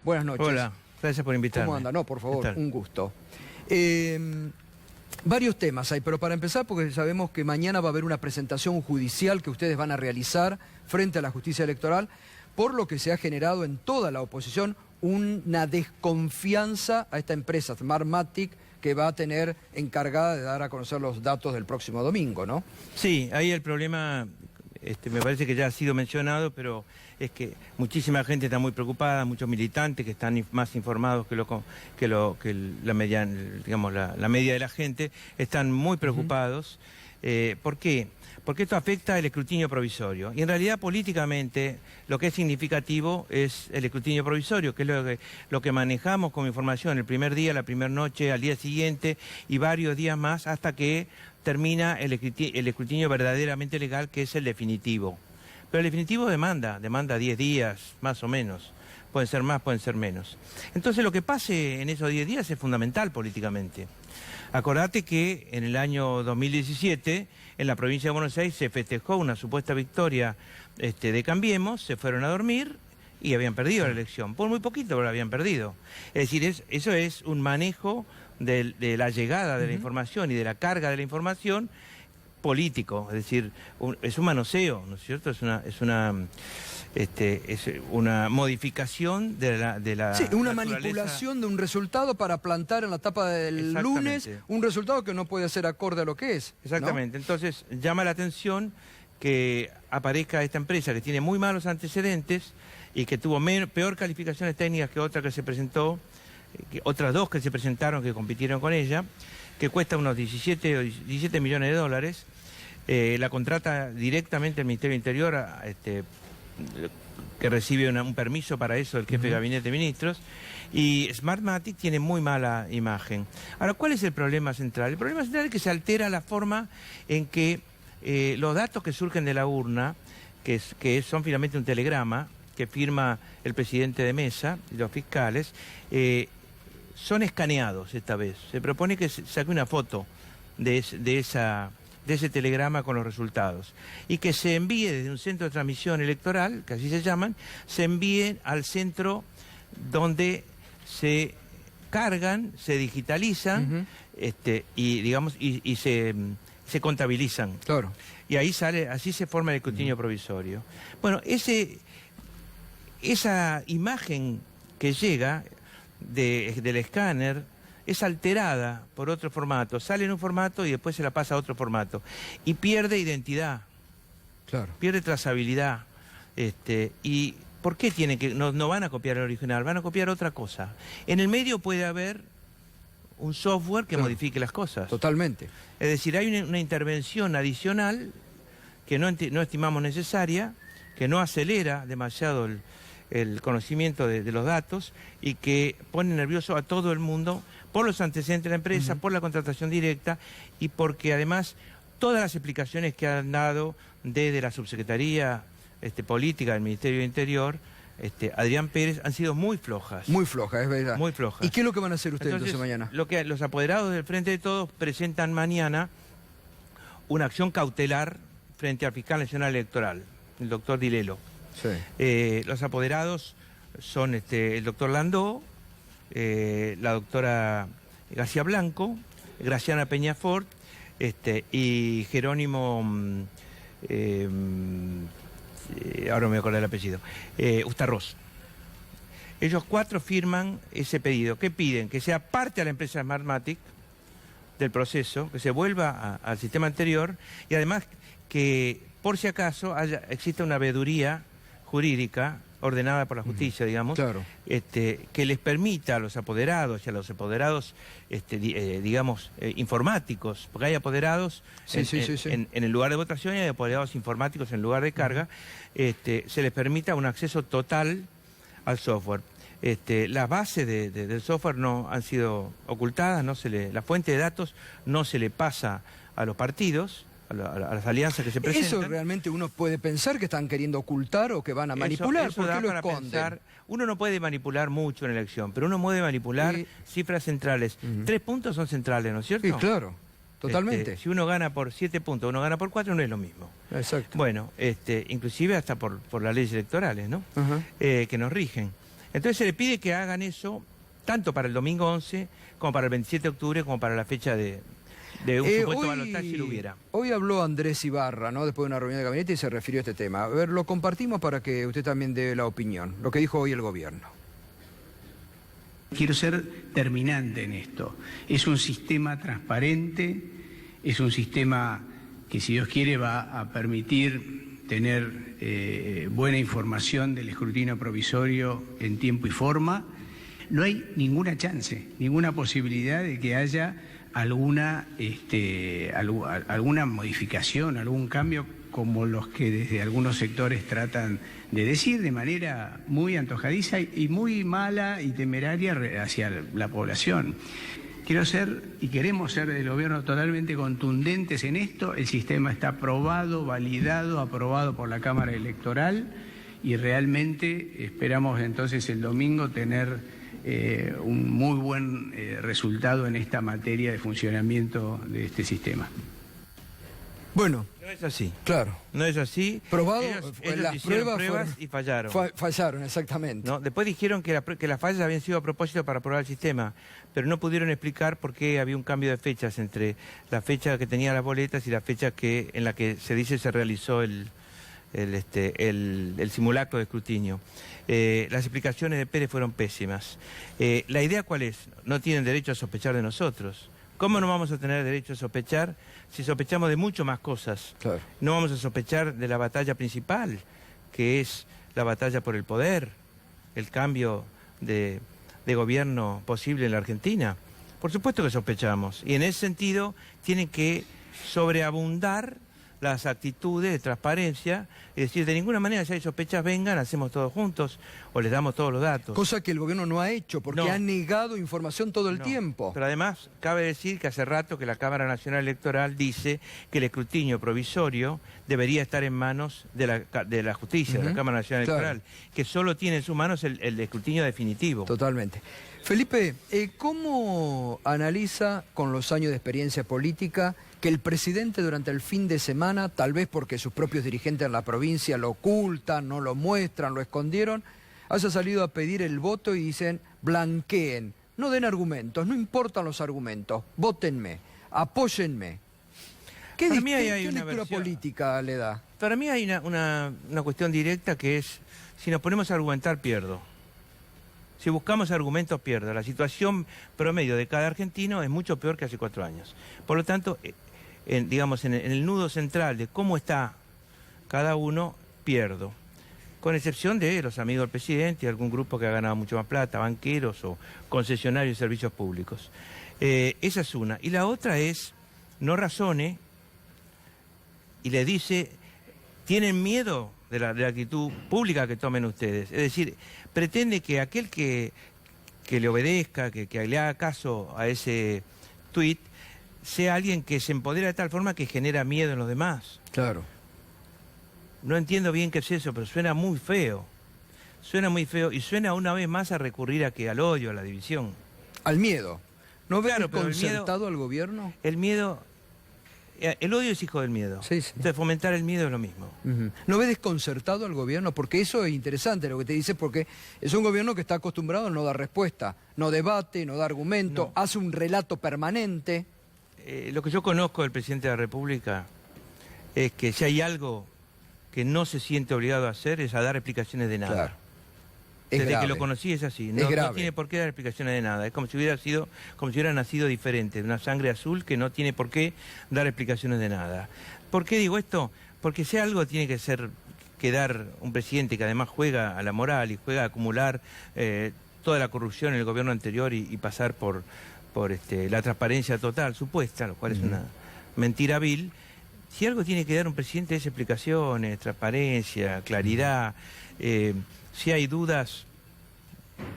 Buenas noches. Hola, gracias por invitarme. ¿Cómo anda? No, por favor, un gusto. Varios temas hay, pero para empezar, porque sabemos que mañana va a haber una presentación judicial que ustedes van a realizar frente a la justicia electoral, por lo que se ha generado en toda la oposición una desconfianza a esta empresa, Smartmatic, que va a tener encargada de dar a conocer los datos del próximo domingo, ¿no? Sí, ahí el problema, me parece que ya ha sido mencionado, pero es que muchísima gente está muy preocupada, muchos militantes que están más informados que la media, digamos, la media de la gente, están muy preocupados. ¿Por qué? Porque esto afecta el escrutinio provisorio. Y en realidad, políticamente, lo que es significativo es el escrutinio provisorio, que es lo que manejamos como información el primer día, la primera noche, al día siguiente y varios días más hasta que termina el escrutinio verdaderamente legal, que es el definitivo. Pero el definitivo demanda 10 días, más o menos. Pueden ser más, pueden ser menos. Entonces, lo que pase en esos 10 días es fundamental políticamente. Acordate que en el año 2017, en la provincia de Buenos Aires, se festejó una supuesta victoria de Cambiemos, se fueron a dormir y habían perdido la elección. Por muy poquito, pero la habían perdido. Es decir, eso es un manejo de la llegada de la información y de la carga de la información político. Es decir, es un manoseo, ¿no es cierto? Es una modificación de la sí, una manipulación de un resultado para plantar en la tapa del lunes un resultado que no puede ser acorde a lo que es. Exactamente. ¿No? Entonces, llama la atención que aparezca esta empresa que tiene muy malos antecedentes y que tuvo peor calificaciones técnicas que otra que se presentó, otras dos que se presentaron que compitieron con ella, que cuesta unos 17 millones de dólares. La contrata directamente el Ministerio del Interior, que recibe un permiso para eso del jefe de Gabinete de Ministros, y Smartmatic tiene muy mala imagen. Ahora, ¿cuál es el problema central? El problema central es que se altera la forma en que los datos que surgen de la urna, que son finalmente un telegrama que firma el presidente de mesa y los fiscales, son escaneados esta vez. Se propone que se saque una foto de ese telegrama con los resultados y que se envíe desde un centro de transmisión electoral, que así se llaman, se envíe al centro donde se cargan, se digitalizan y se contabilizan. Claro. Y ahí así se forma el escrutinio provisorio. Bueno, esa imagen que llega del escáner es alterada por otro formato, sale en un formato y después se la pasa a otro formato. Y pierde identidad, claro, pierde trazabilidad. ¿Y por qué no van a copiar el original? Van a copiar otra cosa. En el medio puede haber un software que modifique las cosas. Totalmente. Es decir, hay una intervención adicional que no estimamos necesaria, que no acelera demasiado el conocimiento de los datos y que pone nervioso a todo el mundo por los antecedentes de la empresa, por la contratación directa y porque además todas las explicaciones que han dado desde la subsecretaría política del Ministerio del Interior, Adrián Pérez, han sido muy flojas. Muy flojas, es verdad. Muy flojas. ¿Y qué es lo que van a hacer ustedes entonces mañana? Los apoderados del Frente de Todos presentan mañana una acción cautelar frente al fiscal nacional electoral, el doctor Dilelo. Sí. Los apoderados son el doctor Landó, la doctora García Blanco, Graciana Peñafort y Jerónimo, ahora me voy a acordar el apellido, Ustarroz. Ellos 4 firman ese pedido. ¿Qué piden? Que sea parte a la empresa Smartmatic del proceso, que se vuelva al sistema anterior y además que por si acaso exista una veeduría jurídica ordenada por la justicia, digamos, claro, que les permita a los apoderados y a los apoderados, digamos, informáticos, porque hay apoderados en el lugar de votación y hay apoderados informáticos en lugar de carga, se les permita un acceso total al software. Las bases del software no han sido ocultadas, la fuente de datos no se le pasa a los partidos, a las alianzas que se presentan. ¿Eso realmente uno puede pensar que están queriendo ocultar o que van a manipular? ¿Por qué lo esconden? Uno no puede manipular mucho en la elección, pero uno puede manipular cifras centrales. 3 puntos son centrales, ¿no es cierto? Sí, claro, totalmente. Si uno gana por 7 puntos, uno gana por 4, no es lo mismo. Exacto. Bueno, inclusive hasta por las leyes electorales, ¿no? Que nos rigen. Entonces se le pide que hagan eso tanto para el domingo 11 como para el 27 de octubre como para la fecha de un supuesto balotaje si lo hubiera. Hoy habló Andrés Ibarra, ¿no?, después de una reunión de gabinete, y se refirió a este tema. A ver, lo compartimos para que usted también dé la opinión, lo que dijo hoy el gobierno. Quiero ser terminante en esto. Es un sistema transparente, es un sistema que, si Dios quiere, va a permitir tener buena información del escrutinio provisorio en tiempo y forma. No hay ninguna chance, ninguna posibilidad de que haya alguna modificación, algún cambio, como los que desde algunos sectores tratan de decir de manera muy antojadiza y muy mala y temeraria hacia la población. Quiero ser y queremos ser del gobierno totalmente contundentes en esto. El sistema está aprobado, validado, aprobado por la Cámara Electoral, y realmente esperamos entonces el domingo tener un muy buen resultado en esta materia de funcionamiento de este sistema. Bueno. No es así. Claro. No es así. Probado, ellos las hicieron pruebas y fallaron. Fallaron, exactamente. ¿No? Después dijeron que las fallas habían sido a propósito para aprobar el sistema, pero no pudieron explicar por qué había un cambio de fechas entre la fecha que tenía las boletas y la fecha en la que se dice se realizó el simulacro de escrutinio. Las explicaciones de Pérez fueron pésimas. ¿La idea cuál es? No tienen derecho a sospechar de nosotros. ¿Cómo no vamos a tener derecho a sospechar si sospechamos de mucho más cosas? Claro. No vamos a sospechar de la batalla principal, que es la batalla por el poder, el cambio de gobierno posible en la Argentina. Por supuesto que sospechamos. Y en ese sentido tienen que sobreabundar las actitudes de transparencia, es decir, de ninguna manera, si hay sospechas, vengan, hacemos todos juntos o les damos todos los datos. Cosa que el gobierno no ha hecho, porque ha negado información todo el tiempo. Pero además, cabe decir que hace rato que la Cámara Nacional Electoral dice que el escrutinio provisorio debería estar en manos de la justicia, de la Cámara Nacional Electoral, que solo tiene en sus manos el escrutinio definitivo. Totalmente. Felipe, ¿cómo analiza, con los años de experiencia política, que el presidente durante el fin de semana, tal vez porque sus propios dirigentes en la provincia lo ocultan, no lo muestran, lo escondieron, haya salido a pedir el voto y dicen, blanqueen, no den argumentos, no importan los argumentos, vótenme, apóyenme? ¿Qué lectura política le da? Para mí hay una cuestión directa, que es, si nos ponemos a argumentar, pierdo. Si buscamos argumentos, pierdo. La situación promedio de cada argentino es mucho peor que hace 4 años. Por lo tanto, digamos, en el nudo central de cómo está cada uno, pierdo. Con excepción de los amigos del presidente y algún grupo que ha ganado mucho más plata, banqueros o concesionarios de servicios públicos. Esa es una. Y la otra es, no razone y le dice, tienen miedo de la actitud pública que tomen ustedes. Es decir, pretende que aquel que le obedezca, que le haga caso a ese tuit, sea alguien que se empodera de tal forma que genera miedo en los demás. Claro. No entiendo bien qué es eso, pero suena muy feo. Suena muy feo y suena una vez más a recurrir al odio, a la división. Al miedo. ¿No ve claro, desconcertado al gobierno? El miedo... El odio es hijo del miedo. Sí, sí. Entonces fomentar el miedo es lo mismo. ¿No ve desconcertado al gobierno? Porque eso es interesante lo que te dice, porque es un gobierno que está acostumbrado a no dar respuesta, no debate, no da argumento, hace un relato permanente. Lo que yo conozco del presidente de la República es que si hay algo que no se siente obligado a hacer es a dar explicaciones de nada. Claro. Desde que lo conocí es así, no tiene por qué dar explicaciones de nada, es como si hubiera nacido diferente, de una sangre azul que no tiene por qué dar explicaciones de nada. ¿Por qué digo esto? Porque si algo tiene que dar un presidente que además juega a la moral y juega a acumular toda la corrupción en el gobierno anterior y pasar por la transparencia total, supuesta, lo cual es una mentira vil. Si algo tiene que dar un presidente es explicaciones, transparencia, claridad. Si hay dudas,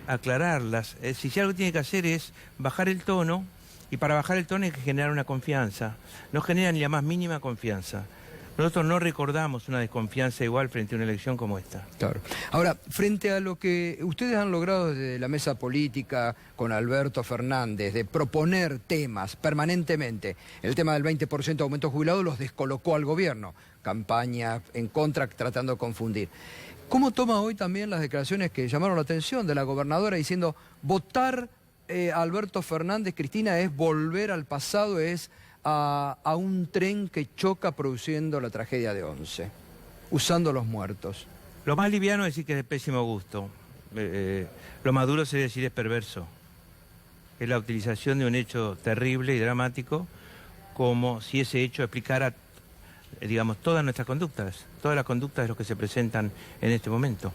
aclararlas. Si algo tiene que hacer es bajar el tono, y para bajar el tono hay que generar una confianza. No genera ni la más mínima confianza. Nosotros no recordamos una desconfianza igual frente a una elección como esta. Claro. Ahora, frente a lo que ustedes han logrado desde la mesa política con Alberto Fernández, de proponer temas permanentemente, el tema del 20% de aumento jubilado los descolocó al gobierno, campaña en contra, tratando de confundir. ¿Cómo toma hoy también las declaraciones que llamaron la atención de la gobernadora diciendo votar a Alberto Fernández, Cristina, es volver al pasado, es a un tren que choca produciendo la tragedia de Once, usando los muertos? Lo más liviano es decir que es de pésimo gusto. Lo más duro sería decir es perverso. Es la utilización de un hecho terrible y dramático como si ese hecho explicara, digamos, todas nuestras conductas, todas las conductas de los que se presentan en este momento.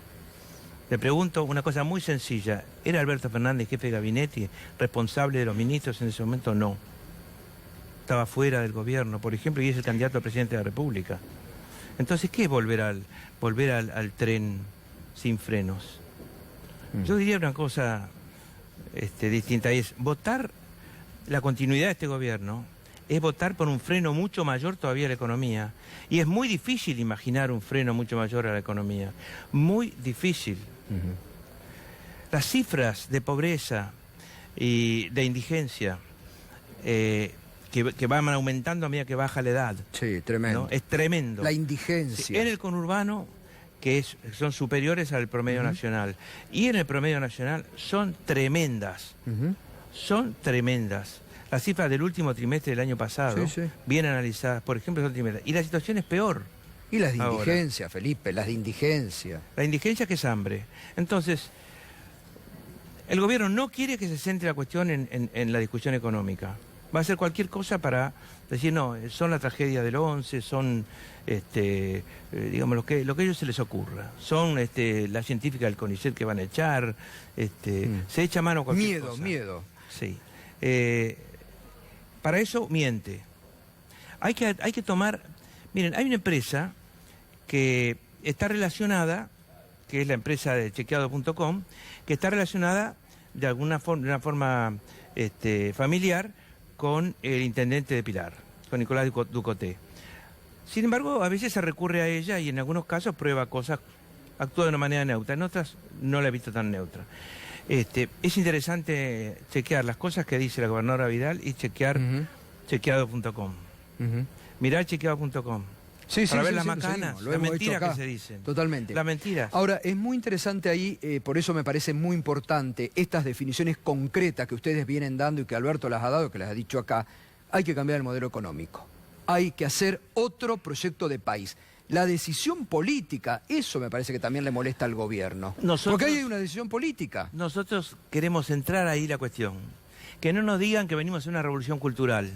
Le pregunto una cosa muy sencilla. ¿Era Alberto Fernández jefe de gabinete, responsable de los ministros en ese momento? No. Estaba fuera del gobierno, por ejemplo, y es el candidato a presidente de la República. Entonces, ¿qué es volver al tren sin frenos? Yo diría una cosa distinta, es votar la continuidad de este gobierno, es votar por un freno mucho mayor todavía a la economía. Y es muy difícil imaginar un freno mucho mayor a la economía. Muy difícil. Las cifras de pobreza y de indigencia que van aumentando a medida que baja la edad. Sí, tremendo. ¿No? Es tremendo. La indigencia. Sí, en el conurbano, son superiores al promedio nacional. Y en el promedio nacional son tremendas. Son tremendas. Las cifras del último trimestre del año pasado, bien analizadas, por ejemplo, son tremendas. Y la situación es peor. Y las de indigencia, Felipe, las de indigencia. La indigencia que es hambre. Entonces, el gobierno no quiere que se centre la cuestión en la discusión económica. Va a hacer cualquier cosa para decir, no, son la tragedia del 11, son, digamos, lo que a ellos se les ocurra. Son la científica del CONICET que van a echar, se echa mano a cualquier cosa. Miedo. Sí. Para eso miente. Hay que tomar... Miren, hay una empresa que está relacionada, que es la empresa de chequeado.com, que está relacionada de una forma familiar con el intendente de Pilar, con Nicolás Ducoté. Sin embargo, a veces se recurre a ella y en algunos casos prueba cosas, actúa de una manera neutra, en otras no la he visto tan neutra. Es interesante chequear las cosas que dice la gobernadora Vidal y chequear chequeado.com. Mirar chequeado.com. Para ver las macanas, las mentiras que se dicen. Totalmente. Las mentiras. Ahora, es muy interesante ahí, por eso me parece muy importante estas definiciones concretas que ustedes vienen dando y que Alberto las ha dado, que las ha dicho acá. Hay que cambiar el modelo económico. Hay que hacer otro proyecto de país. La decisión política, eso me parece que también le molesta al gobierno. Porque ahí hay una decisión política. Nosotros queremos entrar ahí la cuestión. Que no nos digan que venimos a una revolución cultural.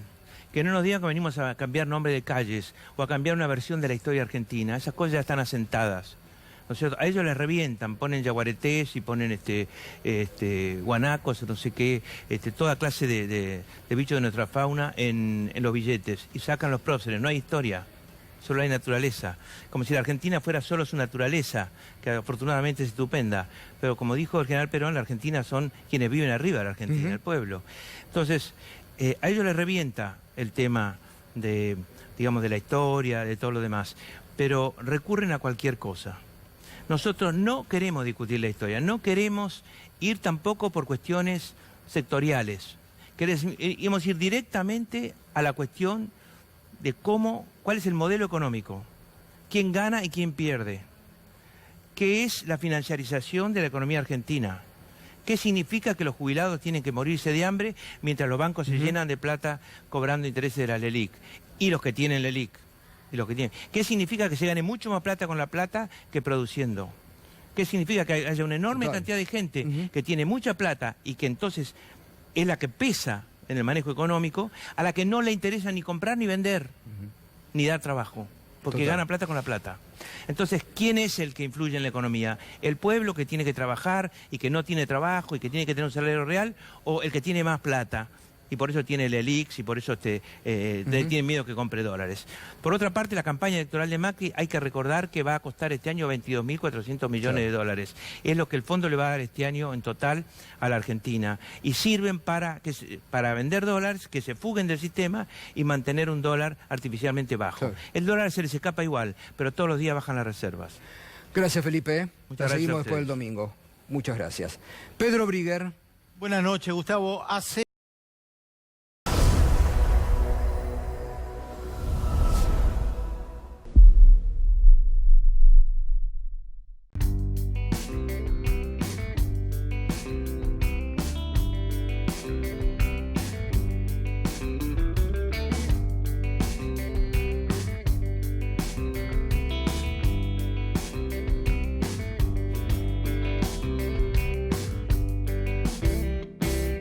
Que no nos digan que venimos a cambiar nombre de calles o a cambiar una versión de la historia argentina. Esas cosas ya están asentadas. ¿No es cierto? A ellos les revientan, ponen yaguaretés y ponen guanacos, no sé qué, toda clase de bichos de nuestra fauna en los billetes. Y sacan los próceres, no hay historia, solo hay naturaleza. Como si la Argentina fuera solo su naturaleza, que afortunadamente es estupenda. Pero como dijo el general Perón, la Argentina son quienes viven arriba de la Argentina, el pueblo. Entonces, a ellos les revienta el tema de la historia, de todo lo demás, pero recurren a cualquier cosa. Nosotros no queremos discutir la historia, no queremos ir tampoco por cuestiones sectoriales. Queremos ir directamente a la cuestión de cuál es el modelo económico, quién gana y quién pierde, qué es la financiarización de la economía argentina. ¿Qué significa que los jubilados tienen que morirse de hambre mientras los bancos se llenan de plata cobrando intereses de la LELIQ? Y los que tienen LELIQ. ¿Qué significa que se gane mucho más plata con la plata que produciendo? ¿Qué significa que haya una enorme cantidad de gente que tiene mucha plata y que entonces es la que pesa en el manejo económico, a la que no le interesa ni comprar ni vender, ni dar trabajo? Porque gana plata con la plata. Entonces, ¿quién es el que influye en la economía? ¿El pueblo que tiene que trabajar y que no tiene trabajo y que tiene que tener un salario real? ¿O el que tiene más plata y por eso tiene el ELIX y por eso tiene miedo que compre dólares? Por otra parte, la campaña electoral de Macri hay que recordar que va a costar este año 22.400 millones de dólares. Es lo que el fondo le va a dar este año en total a la Argentina. Y sirven para vender dólares que se fuguen del sistema y mantener un dólar artificialmente bajo. El dólar se les escapa igual, pero todos los días bajan las reservas. Gracias, Felipe. Muchas gracias. Seguimos después del domingo. Muchas gracias. Pedro Briguer. Buenas noches, Gustavo.